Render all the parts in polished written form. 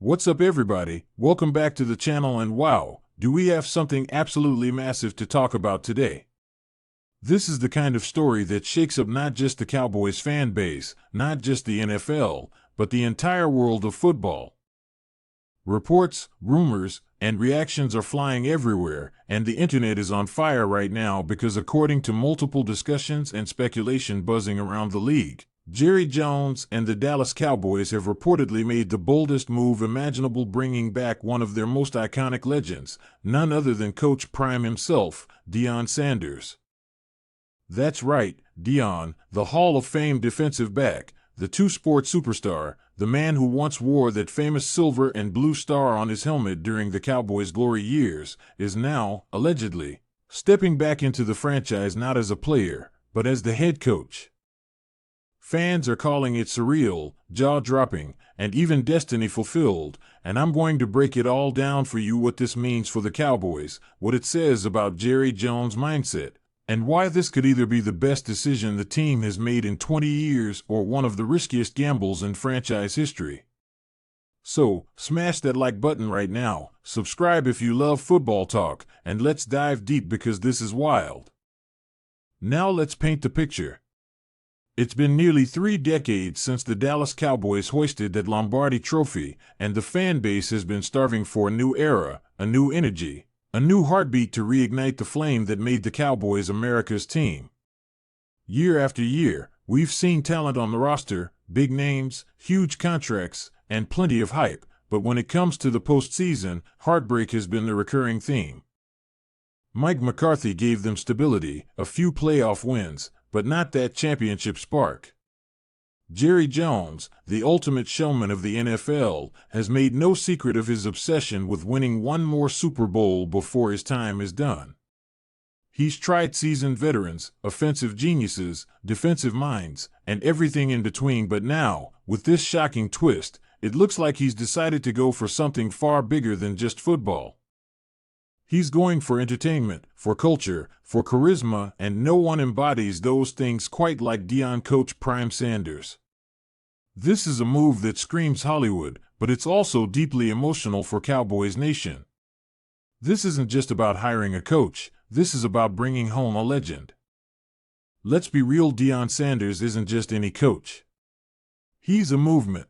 What's up, everybody? Welcome back to the channel, and wow, do we have something absolutely massive to talk about today. This is the kind of story that shakes up not just the Cowboys fan base, not just the NFL, but the entire world of football. Reports, rumors, and reactions are flying everywhere, and the internet is on fire right now because, according to multiple discussions and speculation buzzing around the league, Jerry Jones and the Dallas Cowboys have reportedly made the boldest move imaginable, bringing back one of their most iconic legends, none other than Coach Prime himself, Deion Sanders. That's right, Deion, the Hall of Fame defensive back, the two-sport superstar, the man who once wore that famous silver and blue star on his helmet during the Cowboys' glory years, is now, allegedly, stepping back into the franchise not as a player, but as the head coach. Fans are calling it surreal, jaw-dropping, and even destiny-fulfilled, and I'm going to break it all down for you: what this means for the Cowboys, what it says about Jerry Jones' mindset, and why this could either be the best decision the team has made in 20 years or one of the riskiest gambles in franchise history. So, smash that like button right now, subscribe if you love football talk, and let's dive deep because this is wild. Now let's paint the picture. It's been nearly 3 decades since the Dallas Cowboys hoisted that Lombardi trophy, and the fan base has been starving for a new era, a new energy, a new heartbeat to reignite the flame that made the Cowboys America's team. Year after year, we've seen talent on the roster, big names, huge contracts, and plenty of hype, but when it comes to the postseason, heartbreak has been the recurring theme. Mike McCarthy gave them stability, a few playoff wins, but not that championship spark. Jerry Jones, the ultimate showman of the NFL, has made no secret of his obsession with winning one more Super Bowl before his time is done. He's tried seasoned veterans, offensive geniuses, defensive minds, and everything in between, but now, with this shocking twist, it looks like he's decided to go for something far bigger than just football. He's going for entertainment, for culture, for charisma, and no one embodies those things quite like Deion Coach Prime Sanders. This is a move that screams Hollywood, but it's also deeply emotional for Cowboys Nation. This isn't just about hiring a coach, this is about bringing home a legend. Let's be real, Deion Sanders isn't just any coach. He's a movement.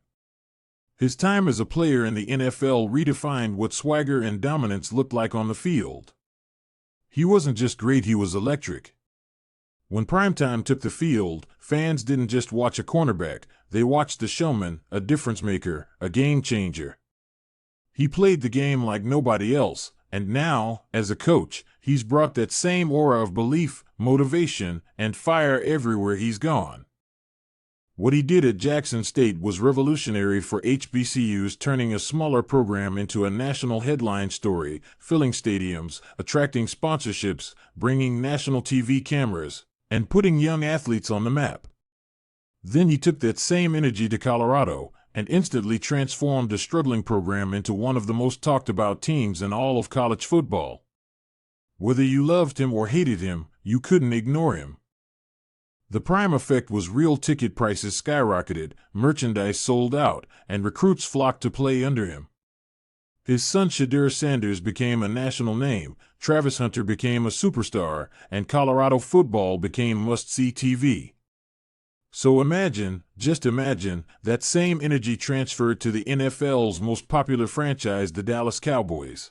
His time as a player in the NFL redefined what swagger and dominance looked like on the field. He wasn't just great, he was electric. When Primetime took the field, fans didn't just watch a cornerback, they watched the showman, a difference maker, a game changer. He played the game like nobody else, and now, as a coach, he's brought that same aura of belief, motivation, and fire everywhere he's gone. What he did at Jackson State was revolutionary for HBCUs, turning a smaller program into a national headline story, filling stadiums, attracting sponsorships, bringing national TV cameras, and putting young athletes on the map. Then he took that same energy to Colorado and instantly transformed a struggling program into one of the most talked about teams in all of college football. Whether you loved him or hated him, you couldn't ignore him. The Prime effect was real. Ticket prices skyrocketed, merchandise sold out, and recruits flocked to play under him. His son Shedeur Sanders became a national name, Travis Hunter became a superstar, and Colorado football became must-see TV. So imagine, just imagine, that same energy transferred to the NFL's most popular franchise, the Dallas Cowboys.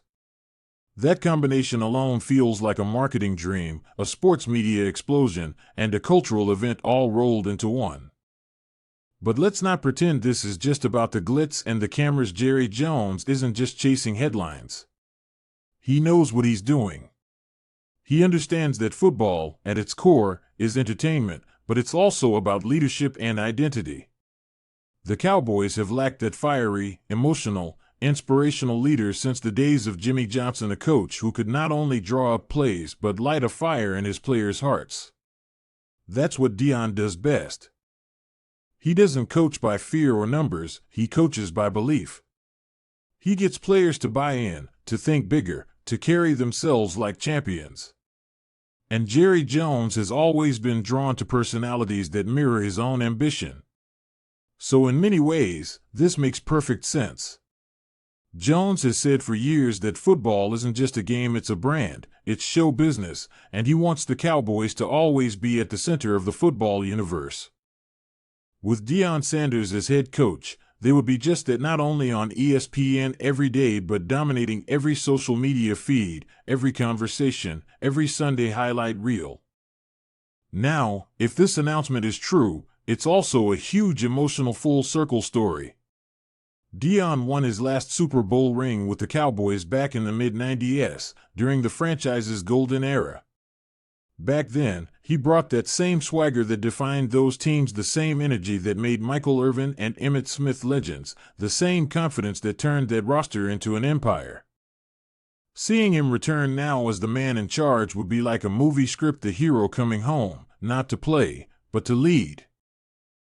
That combination alone feels like a marketing dream, a sports media explosion, and a cultural event all rolled into one. But let's not pretend this is just about the glitz and the cameras. Jerry Jones isn't just chasing headlines. He knows what he's doing. He understands that football, at its core, is entertainment, but it's also about leadership and identity. The Cowboys have lacked that fiery, emotional, inspirational leader since the days of Jimmy Johnson, a coach who could not only draw up plays but light a fire in his players' hearts. That's what Deion does best. He doesn't coach by fear or numbers, he coaches by belief. He gets players to buy in, to think bigger, to carry themselves like champions. And Jerry Jones has always been drawn to personalities that mirror his own ambition. So in many ways, this makes perfect sense. Jones has said for years that football isn't just a game, it's a brand, it's show business, and he wants the Cowboys to always be at the center of the football universe. With Deion Sanders as head coach, they would be just that, not only on ESPN every day but dominating every social media feed, every conversation, every Sunday highlight reel. Now, if this announcement is true, it's also a huge emotional full-circle story. Deion won his last Super Bowl ring with the Cowboys back in the mid-90s, during the franchise's golden era. Back then, he brought that same swagger that defined those teams, the same energy that made Michael Irvin and Emmitt Smith legends, the same confidence that turned that roster into an empire. Seeing him return now as the man in charge would be like a movie script, the hero coming home, not to play, but to lead.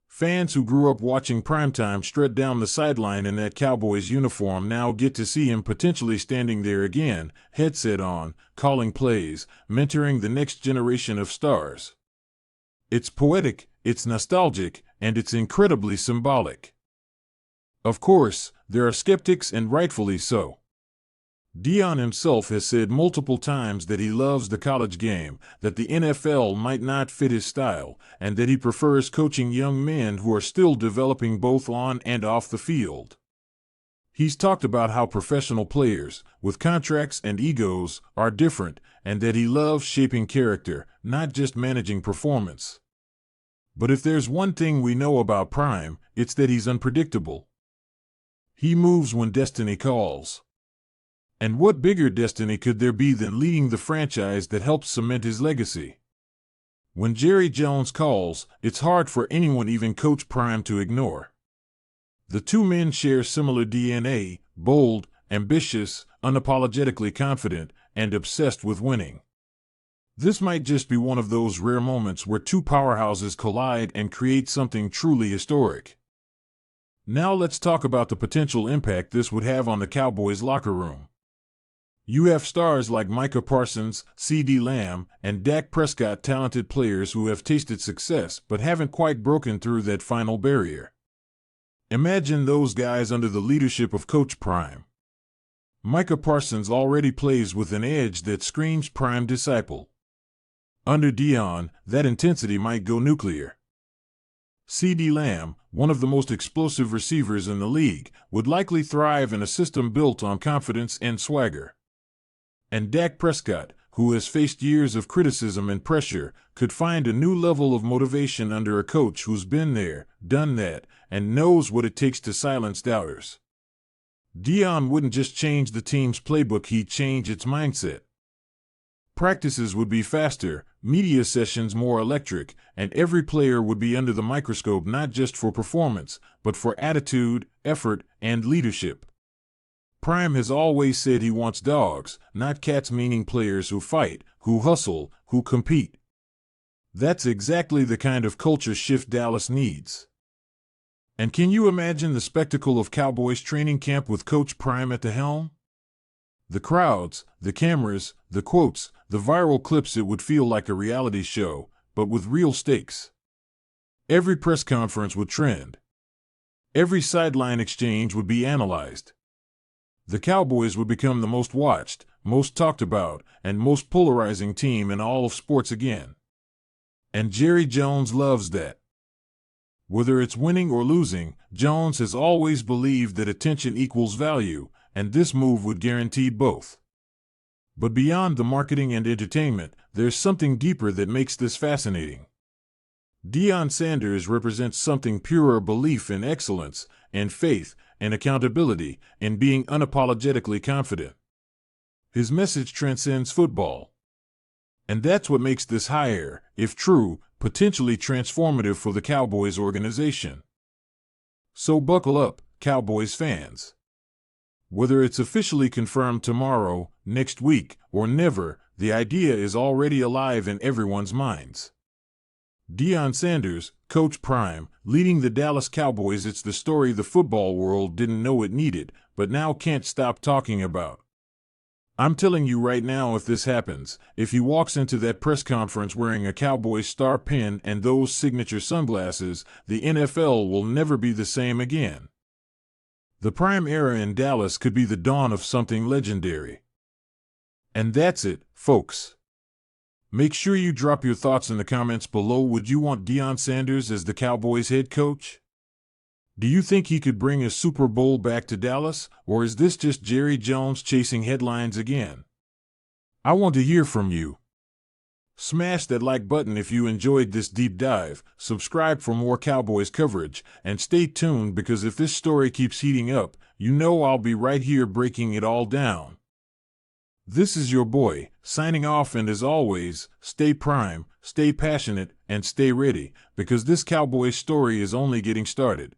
Fans who grew up watching primetime strut down the sideline in that Cowboys uniform now get to see him potentially standing there again, headset on, calling plays, mentoring the next generation of stars. It's poetic, it's nostalgic, and it's incredibly symbolic. Of course, there are skeptics, and rightfully so. Deion himself has said multiple times that he loves the college game, that the NFL might not fit his style, and that he prefers coaching young men who are still developing both on and off the field. He's talked about how professional players, with contracts and egos, are different, and that he loves shaping character, not just managing performance. But if there's one thing we know about Prime, it's that he's unpredictable. He moves when destiny calls. And what bigger destiny could there be than leading the franchise that helps cement his legacy? When Jerry Jones calls, it's hard for anyone, even Coach Prime, to ignore. The two men share similar DNA: bold, ambitious, unapologetically confident, and obsessed with winning. This might just be one of those rare moments where two powerhouses collide and create something truly historic. Now let's talk about the potential impact this would have on the Cowboys' locker room. You have stars like Micah Parsons, CeeDee Lamb, and Dak Prescott, talented players who have tasted success but haven't quite broken through that final barrier. Imagine those guys under the leadership of Coach Prime. Micah Parsons already plays with an edge that screams Prime disciple. Under Deion, that intensity might go nuclear. CeeDee Lamb, one of the most explosive receivers in the league, would likely thrive in a system built on confidence and swagger. And Dak Prescott, who has faced years of criticism and pressure, could find a new level of motivation under a coach who's been there, done that, and knows what it takes to silence doubters. Deion wouldn't just change the team's playbook, he'd change its mindset. Practices would be faster, media sessions more electric, and every player would be under the microscope, not just for performance, but for attitude, effort, and leadership. Prime has always said he wants dogs, not cats, meaning players who fight, who hustle, who compete. That's exactly the kind of culture shift Dallas needs. And can you imagine the spectacle of Cowboys training camp with Coach Prime at the helm? The crowds, the cameras, the quotes, the viral clips, it would feel like a reality show, but with real stakes. Every press conference would trend. Every sideline exchange would be analyzed. The Cowboys would become the most watched, most talked about, and most polarizing team in all of sports again. And Jerry Jones loves that. Whether it's winning or losing, Jones has always believed that attention equals value, and this move would guarantee both. But beyond the marketing and entertainment, there's something deeper that makes this fascinating. Deion Sanders represents something purer: belief in excellence, and faith, and accountability, and being unapologetically confident. His message transcends football. And that's what makes this hire, if true, potentially transformative for the Cowboys organization. So buckle up, Cowboys fans. Whether it's officially confirmed tomorrow, next week, or never, the idea is already alive in everyone's minds. Deion Sanders, Coach Prime, leading the Dallas Cowboys. It's the story the football world didn't know it needed, but now can't stop talking about. I'm telling you right now, if this happens, if he walks into that press conference wearing a Cowboys star pin and those signature sunglasses, the NFL will never be the same again. The prime era in Dallas could be the dawn of something legendary. And that's it, folks. Make sure you drop your thoughts in the comments below. Would you want Deion Sanders as the Cowboys head coach? Do you think he could bring a Super Bowl back to Dallas, or is this just Jerry Jones chasing headlines again? I want to hear from you. Smash that like button if you enjoyed this deep dive, subscribe for more Cowboys coverage, and stay tuned because if this story keeps heating up, you know I'll be right here breaking it all down. This is your boy, signing off, and as always, stay prime, stay passionate, and stay ready, because this Cowboys story is only getting started.